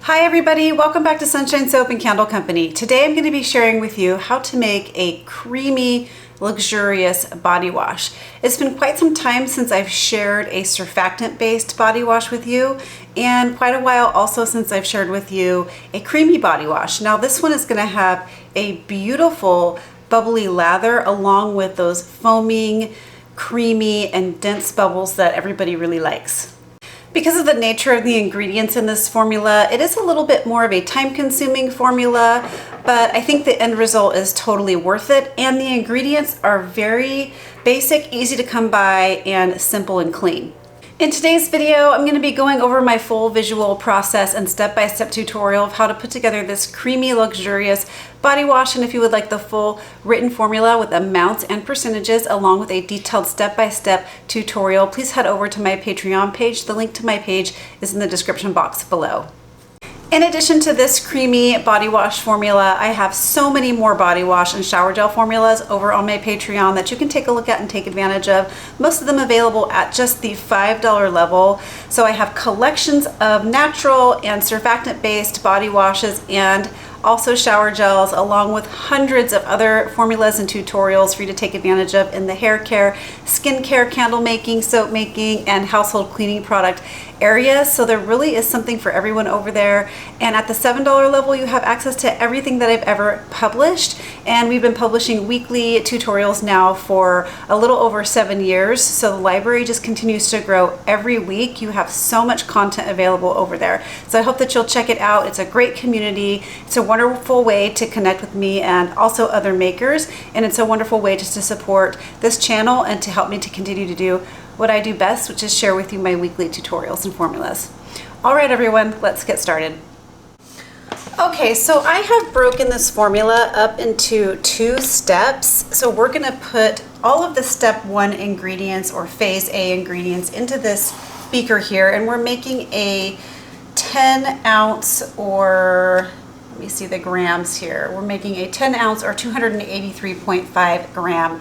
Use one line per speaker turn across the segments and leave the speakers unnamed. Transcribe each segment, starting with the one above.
Hi everybody, welcome back to Sunshine Soap and Candle Company. Today I'm going to be sharing with you how to make a creamy, luxurious body wash. It's been quite some time since I've shared a surfactant-based body wash with you, and quite a while also since I've shared with you a creamy body wash. Now this one is going to have a beautiful bubbly lather along with those foaming, creamy, and dense bubbles that everybody really likes. Because of the nature of the ingredients in this formula, it is a little bit more of a time-consuming formula, but I think the end result is totally worth it, and the ingredients are very basic, easy to come by, and simple and clean. In today's video, I'm going to be going over my full visual process and step-by-step tutorial of how to put together this creamy, luxurious body wash. And if you would like the full written formula with amounts and percentages along with a detailed step-by-step tutorial, please head over to my Patreon page. The link to my page is in the description box below. In addition to this creamy body wash formula, I have so many more body wash and shower gel formulas over on my Patreon that you can take a look at and take advantage of. Most of them available at just the $5 level. So I have collections of natural and surfactant-based body washes and also shower gels, along with hundreds of other formulas and tutorials for you to take advantage of in the hair care, skin care, candle making, soap making, and household cleaning product area. So there really is something for everyone over there. And at the $7 level, you have access to everything that I've ever published. And we've been publishing weekly tutorials now for a little over 7 years. So the library just continues to grow every week. You have so much content available over there. So I hope that you'll check it out. It's a great community. It's a wonderful way to connect with me and also other makers. And it's a wonderful way just to support this channel and to help me to continue to do what I do best, which is share with you my weekly tutorials and formulas. All right, everyone, let's get started. Okay, so I have broken this formula up into 2 steps. So we're gonna put all of the step 1 ingredients or phase A ingredients into this beaker here, and we're making a 10 ounce or, let me see the grams here. We're making a 10 ounce or 283.5 gram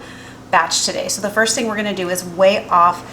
batch today. So the first thing we're going to do is weigh off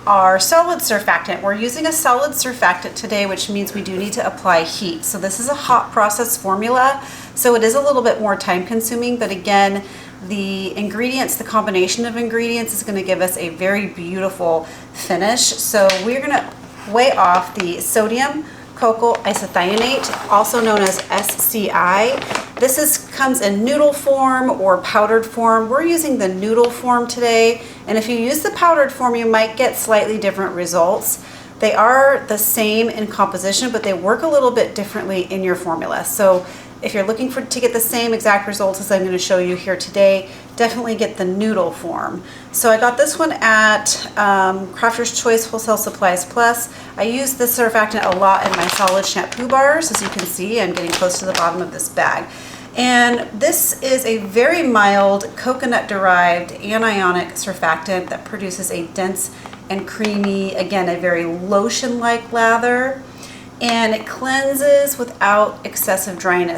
our solid surfactant. We're using a solid surfactant today, which means we do need to apply heat. So this is a hot process formula, so it is a little bit more time consuming, but again, the ingredients, the combination of ingredients is going to give us a very beautiful finish. So we're going to weigh off the sodium Cocoyl Isethionate, also known as SCI. This comes in noodle form or powdered form. We're using the noodle form today, and if you use the powdered form, you might get slightly different results. They are the same in composition, but they work a little bit differently in your formula. So if you're looking to get the same exact results as I'm going to show you here today, definitely get the noodle form. So I got this one at Crafter's Choice Wholesale Supplies Plus. I use this surfactant a lot in my solid shampoo bars. As you can see, I'm getting close to the bottom of this bag. And this is a very mild coconut-derived anionic surfactant that produces a dense and creamy, again, a very lotion-like lather. And it cleanses without excessive dryness.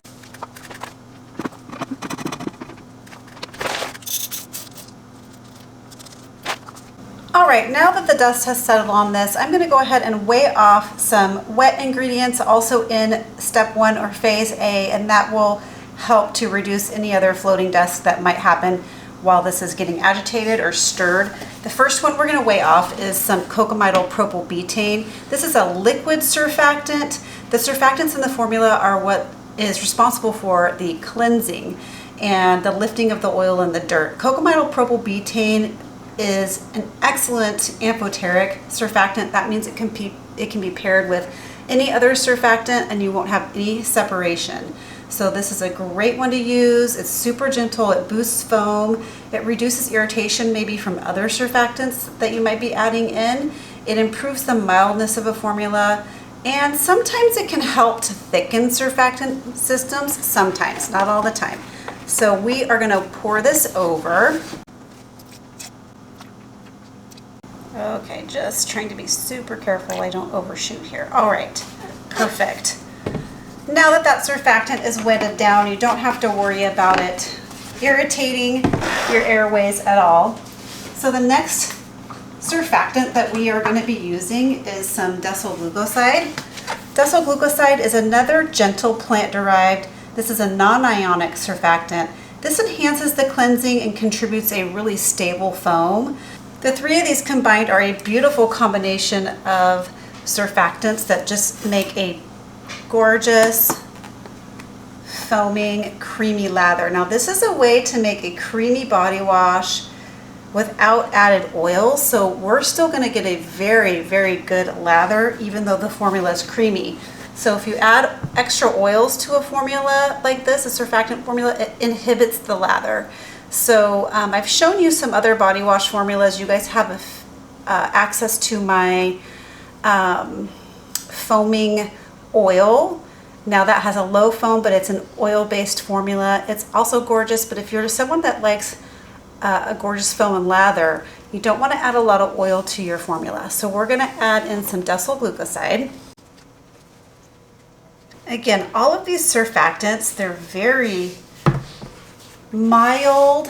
All right, now that the dust has settled on this, I'm going to go ahead and weigh off some wet ingredients also in step 1 or phase A, and that will help to reduce any other floating dust that might happen while this is getting agitated or stirred. The first one we're going to weigh off is some Cocamidopropyl Betaine. This is a liquid surfactant. The surfactants in the formula are what is responsible for the cleansing and the lifting of the oil and the dirt. Cocamidopropyl Betaine is an excellent amphoteric surfactant. That means it can be paired with any other surfactant and you won't have any separation. So this is a great one to use. It's super gentle, it boosts foam, it reduces irritation maybe from other surfactants that you might be adding in. It improves the mildness of a formula, and sometimes it can help to thicken surfactant systems, sometimes, not all the time. So we are gonna pour this over. Okay, just trying to be super careful I don't overshoot here. All right, perfect. Now that that surfactant is wetted down, you don't have to worry about it irritating your airways at all. So the next surfactant that we are going to be using is some Decyl Glucoside. Decyl Glucoside is another gentle plant-derived. This is a non-ionic surfactant. This enhances the cleansing and contributes a really stable foam. The three of these combined are a beautiful combination of surfactants that just make a gorgeous, foaming, creamy lather. Now this is a way to make a creamy body wash without added oil, so we're still going to get a very, very good lather even though the formula is creamy. So if you add extra oils to a formula like this, a surfactant formula, it inhibits the lather. So I've shown you some other body wash formulas. You guys have access to my foaming oil. Now that has a low foam, but it's an oil-based formula. It's also gorgeous, but if you're someone that likes a gorgeous foam and lather, you don't want to add a lot of oil to your formula. So we're going to add in some Decyl Glucoside. Again, all of these surfactants, they're very mild,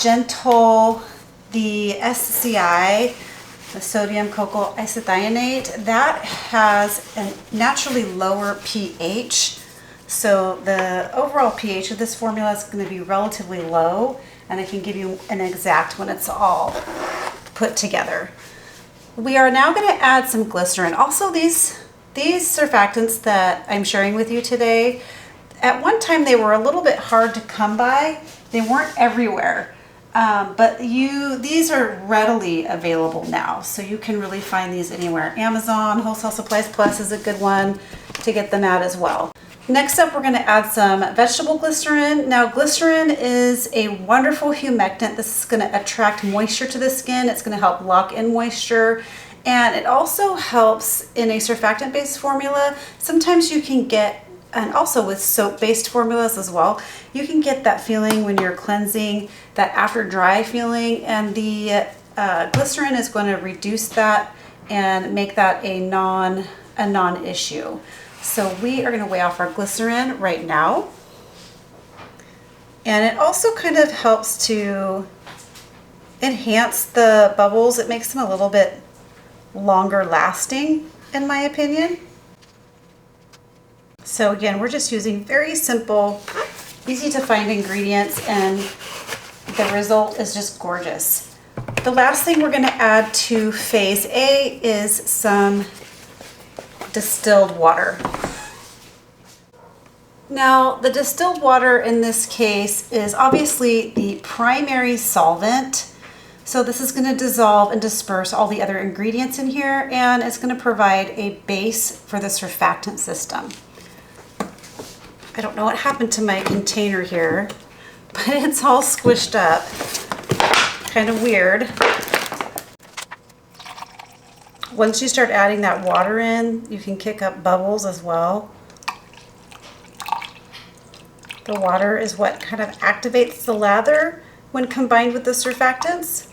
gentle. The SCI, the sodium cocoyl isethionate, that has a naturally lower pH. So the overall pH of this formula is going to be relatively low, and I can give you an exact when it's all put together. We are now going to add some glycerin. Also, these surfactants that I'm sharing with you today, at one time they were a little bit hard to come by. They weren't everywhere, but these are readily available now, so you can really find these anywhere. Amazon, Wholesale Supplies Plus is a good one to get them at as well. Next up, we're going to add some vegetable glycerin. Now, glycerin is a wonderful humectant. This is going to attract moisture to the skin. It's going to help lock in moisture. And it also helps in a surfactant-based formula. Sometimes you can get, and also with soap-based formulas as well, you can get that feeling when you're cleansing, that after dry feeling, and the glycerin is going to reduce that and make that a non-issue. So we are going to weigh off our glycerin right now. And it also kind of helps to enhance the bubbles. It makes them a little bit longer lasting, in my opinion. So again, we're just using very simple, easy to find ingredients, and the result is just gorgeous. The last thing we're going to add to phase A is some distilled water. Now, the distilled water in this case is obviously the primary solvent. So this is going to dissolve and disperse all the other ingredients in here, and it's going to provide a base for the surfactant system. I don't know what happened to my container here, but it's all squished up. Kind of weird. Once you start adding that water in, you can kick up bubbles as well. The water is what kind of activates the lather when combined with the surfactants.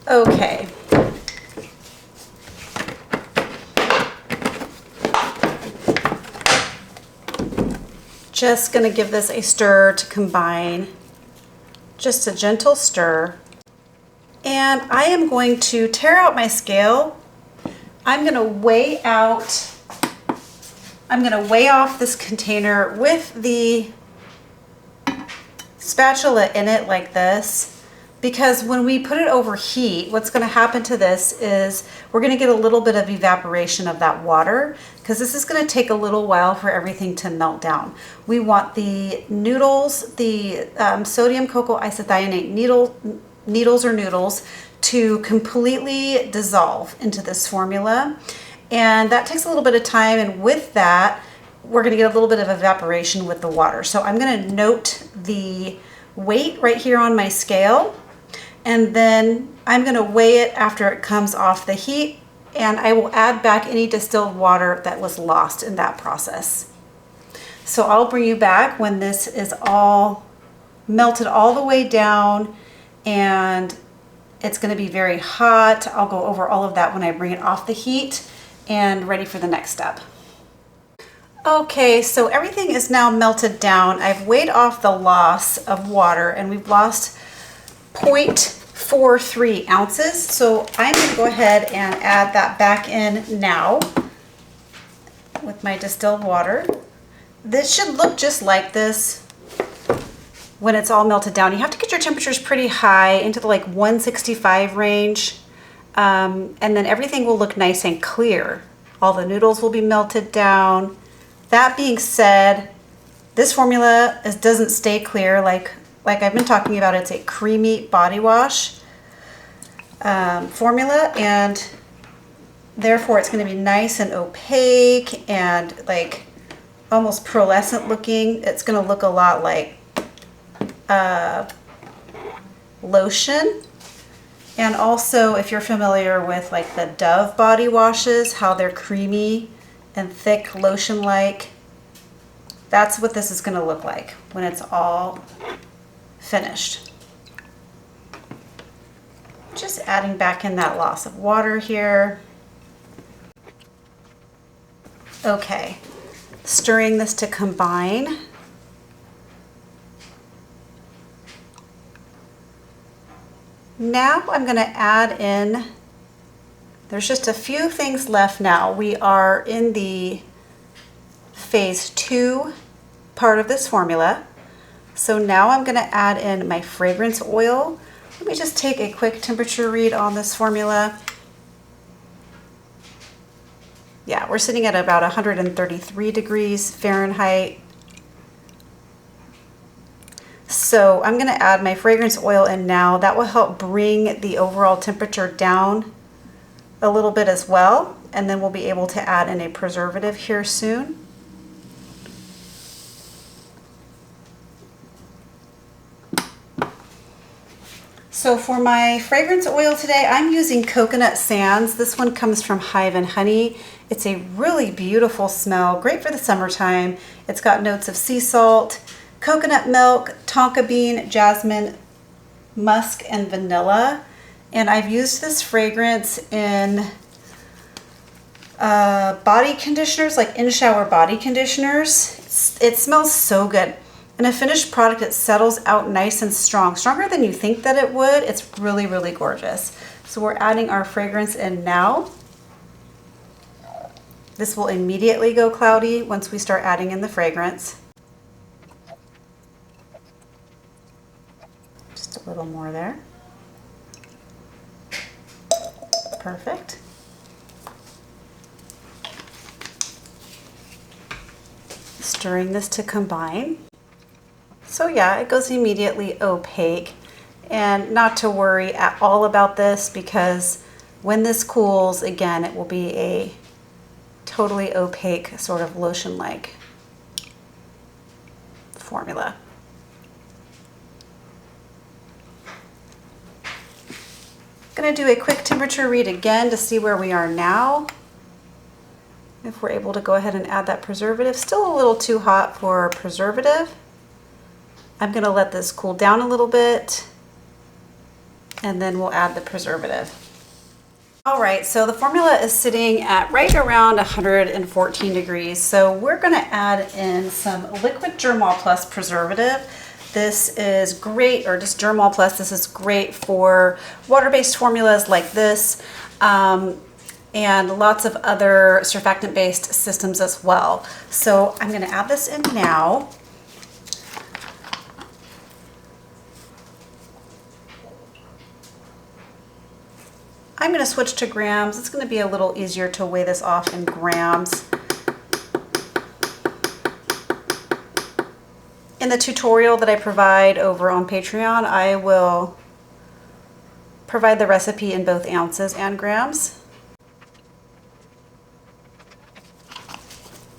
Okay. Just going to give this a stir to combine. Just a gentle stir. And I am going to tear out my scale. I'm going to weigh off this container with the spatula in it like this, because when we put it over heat, what's going to happen to this is we're going to get a little bit of evaporation of that water, because this is going to take a little while for everything to melt down. We want the noodles, the sodium cocoyl isethionate needles or noodles to completely dissolve into this formula, and that takes a little bit of time, and with that we're going to get a little bit of evaporation with the water. So I'm going to note the weight right here on my scale, and then I'm going to weigh it after it comes off the heat, and I will add back any distilled water that was lost in that process. So I'll bring you back when this is all melted all the way down, and it's going to be very hot. I'll go over all of that when I bring it off the heat and ready for the next step. Okay, so everything is now melted down. I've weighed off the loss of water, and we've lost 0.43 ounces. So I'm going to go ahead and add that back in now. with my distilled water. This should look just like this when it's all melted down. You have to get your temperatures pretty high, into the like 165 range, and then everything will look nice and clear. All the noodles will be melted down. That being said, this formula doesn't stay clear like I've been talking about. It's a creamy body wash formula, and therefore it's going to be nice and opaque and like almost pearlescent looking. It's going to look a lot like lotion. And also, if you're familiar with like the Dove body washes, how they're creamy and thick, lotion-like, that's what this is going to look like when it's all finished. Just adding back in that loss of water here. Okay, stirring this to combine. Now I'm going to add in, there's just a few things left now. We are in the phase 2 part of this formula. So now I'm going to add in my fragrance oil. Let me just take a quick temperature read on this formula. Yeah, we're sitting at about 133 degrees Fahrenheit. So I'm going to add my fragrance oil in now. That will help bring the overall temperature down a little bit as well. And then we'll be able to add in a preservative here soon. So for my fragrance oil today, I'm using Coconut Sands. This one comes from Hive and Honey. It's a really beautiful smell, great for the summertime. It's got notes of sea salt, coconut milk, tonka bean, jasmine, musk, and vanilla. And I've used this fragrance in body conditioners, like in-shower body conditioners. It smells so good. And a finished product, it settles out nice and strong, stronger than you think that it would. It's really, really gorgeous. So we're adding our fragrance in now. This will immediately go cloudy once we start adding in the fragrance. Just a little more there. Perfect. Stirring this to combine. So yeah, it goes immediately opaque, and not to worry at all about this, because when this cools, again, it will be a totally opaque sort of lotion-like formula. Going to do a quick temperature read again to see where we are now. If we're able to go ahead and add that preservative. Still a little too hot for preservative. I'm going to let this cool down a little bit, and then we'll add the preservative. All right, so the formula is sitting at right around 114 degrees. So we're going to add in some liquid Germall Plus preservative. This is great, or just Germall Plus. This is great for water-based formulas like this, and lots of other surfactant-based systems as well. So I'm going to add this in now. I'm going to switch to grams. It's going to be a little easier to weigh this off in grams. In the tutorial that I provide over on Patreon, I will provide the recipe in both ounces and grams.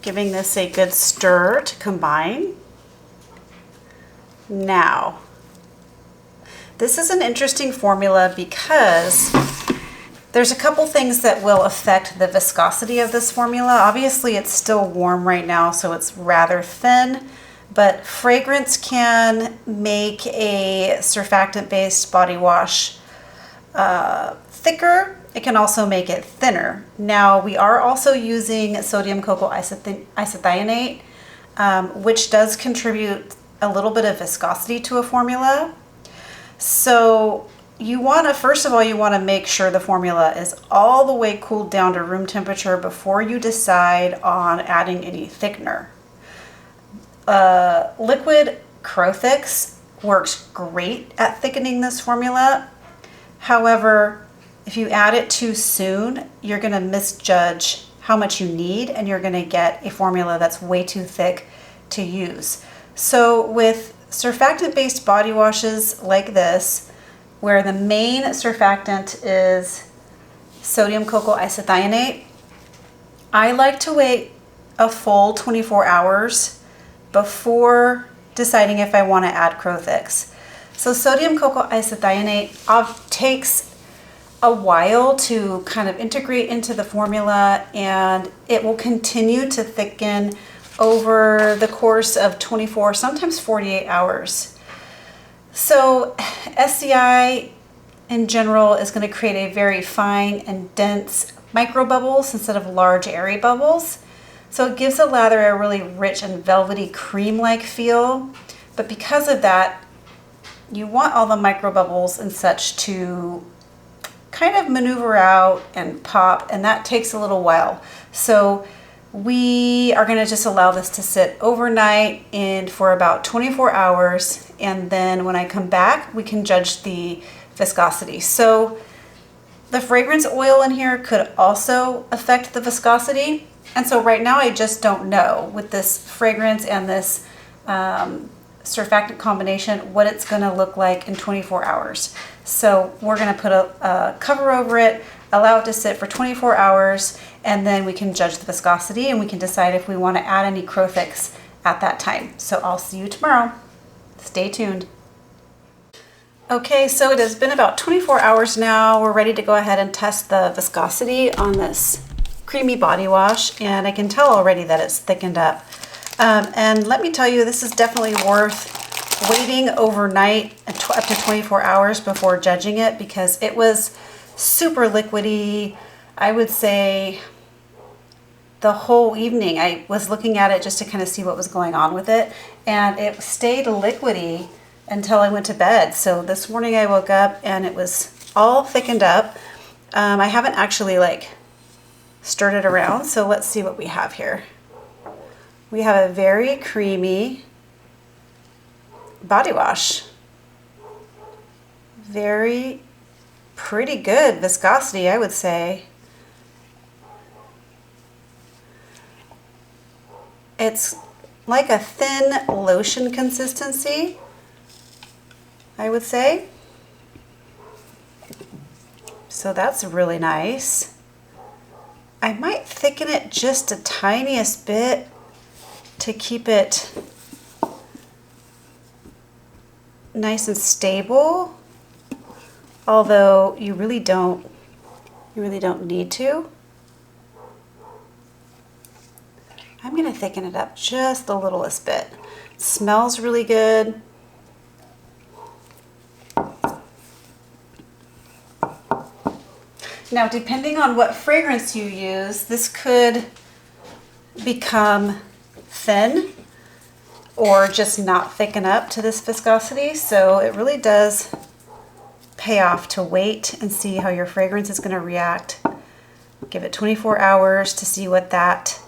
Giving this a good stir to combine. Now, this is an interesting formula because there's a couple things that will affect the viscosity of this formula. Obviously, it's still warm right now, so it's rather thin, but fragrance can make a surfactant-based body wash thicker. It can also make it thinner. Now, we are also using sodium cocoyl isethionate, which does contribute a little bit of viscosity to a formula. So you want to, first of all, you want to make sure the formula is all the way cooled down to room temperature before you decide on adding any thickener. Liquid Crowthix works great at thickening this formula. However, if you add it too soon, you're going to misjudge how much you need, and you're going to get a formula that's way too thick to use. So with surfactant-based body washes like this, where the main surfactant is sodium cocoyl isethionate, I like to wait a full 24 hours before deciding if I want to add Crowthix. So sodium cocoyl isethionate takes a while to kind of integrate into the formula, and it will continue to thicken over the course of 24, sometimes 48 hours. So SCI in general is going to create a very fine and dense micro bubbles instead of large airy bubbles. So it gives the lather a really rich and velvety cream-like feel. But because of that, you want all the micro bubbles and such to kind of maneuver out and pop, and that takes a little while. So we are going to just allow this to sit overnight and for about 24 hours, and then when I come back we can judge the viscosity. So the fragrance oil in here could also affect the viscosity, and so right now I just don't know with this fragrance and this surfactant combination what it's going to look like in 24 hours. So we're going to put a cover over it, allow it to sit for 24 hours, and then we can judge the viscosity and we can decide if we want to add any Crowthix at that time. So I'll see you tomorrow. Stay tuned. Okay, so it has been about 24 hours now. We're ready to go ahead and test the viscosity on this creamy body wash, and I can tell already that it's thickened up. And let me tell you, this is definitely worth waiting overnight up to 24 hours before judging it, because it was super liquidy. I would say the whole evening I was looking at it just to kind of see what was going on with it, and it stayed liquidy until I went to bed. So this morning I woke up and it was all thickened up. I haven't actually stirred it around, so let's see what we have here. We have a very creamy body wash. Very pretty good viscosity, I would say. It's like a thin lotion consistency, I would say. So that's really nice. I might thicken it just a tiniest bit to keep it nice and stable, although you really don't need to. I'm going to thicken it up just the littlest bit. It smells really good. Now, depending on what fragrance you use, this could become thin or just not thicken up to this viscosity. So it really does pay off to wait and see how your fragrance is going to react. Give it 24 hours to see what that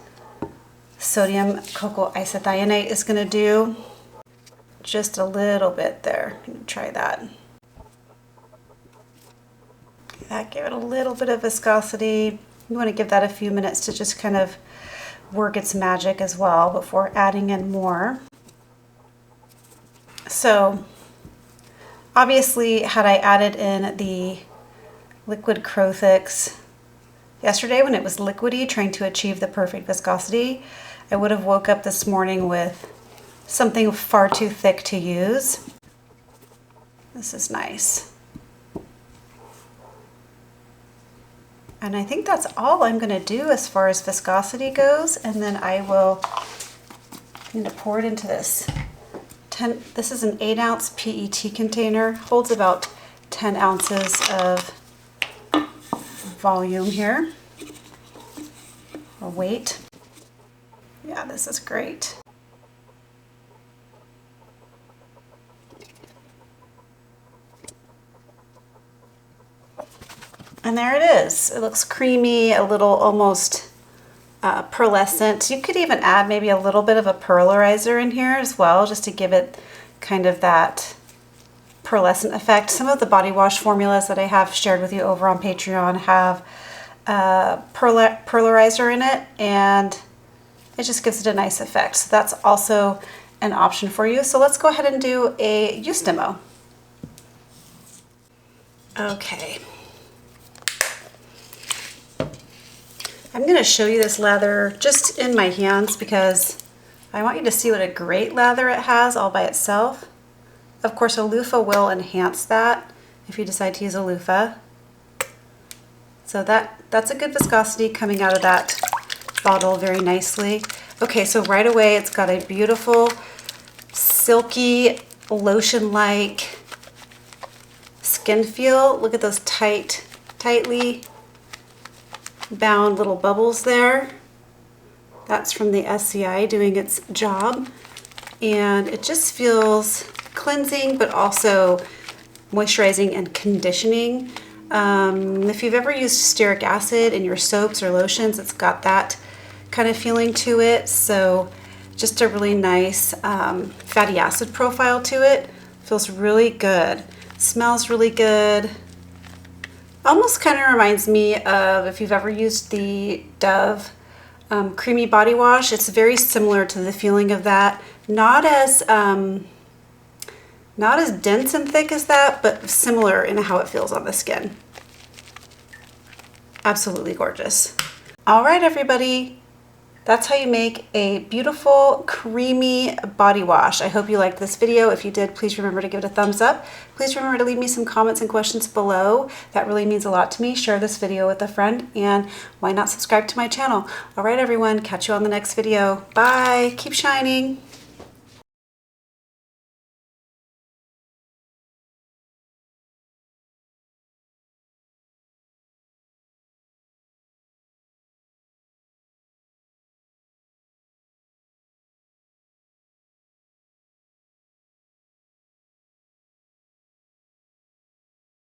sodium cocoyl isethionate is going to do. Just a little bit there. Try that. Give it a little bit of viscosity. You want to give that a few minutes to just kind of work its magic as well before adding in more. So obviously, had I added in the liquid Crowthix yesterday when it was liquidy, trying to achieve the perfect viscosity, I would have woke up this morning with something far too thick to use. This is nice. And I think that's all I'm going to do as far as viscosity goes, and then I'm going to pour it into this. This is an 8-ounce PET container, holds about 10 ounces of volume here, or weight. Yeah, this is great. And there it is. It looks creamy, a little almost pearlescent. You could even add maybe a little bit of a pearlerizer in here as well, just to give it kind of that pearlescent effect. Some of the body wash formulas that I have shared with you over on Patreon have pearlerizer in it, and it just gives it a nice effect. So that's also an option for you. So let's go ahead and do a use demo. Okay. I'm going to show you this lather just in my hands because I want you to see what a great lather it has all by itself. Of course, a loofah will enhance that if you decide to use a loofah. So that's a good viscosity coming out of that bottle very nicely. Okay, so right away it's got a beautiful silky lotion-like skin feel. Look at those tightly bound little bubbles there. That's from the SCI doing its job. And it just feels cleansing, but also moisturizing and conditioning. If you've ever used stearic acid in your soaps or lotions, it's got that kind of feeling to it. So just a really nice fatty acid profile to it. Feels really good. Smells really good. Almost kind of reminds me of if you've ever used the Dove creamy body wash. It's very similar to the feeling of that. Not as dense and thick as that, but similar in how it feels on the skin. Absolutely gorgeous. All right, everybody. That's how you make a beautiful, creamy body wash. I hope you liked this video. If you did, please remember to give it a thumbs up. Please remember to leave me some comments and questions below. That really means a lot to me. Share this video with a friend, and why not subscribe to my channel? All right, everyone. Catch you on the next video. Bye. Keep shining.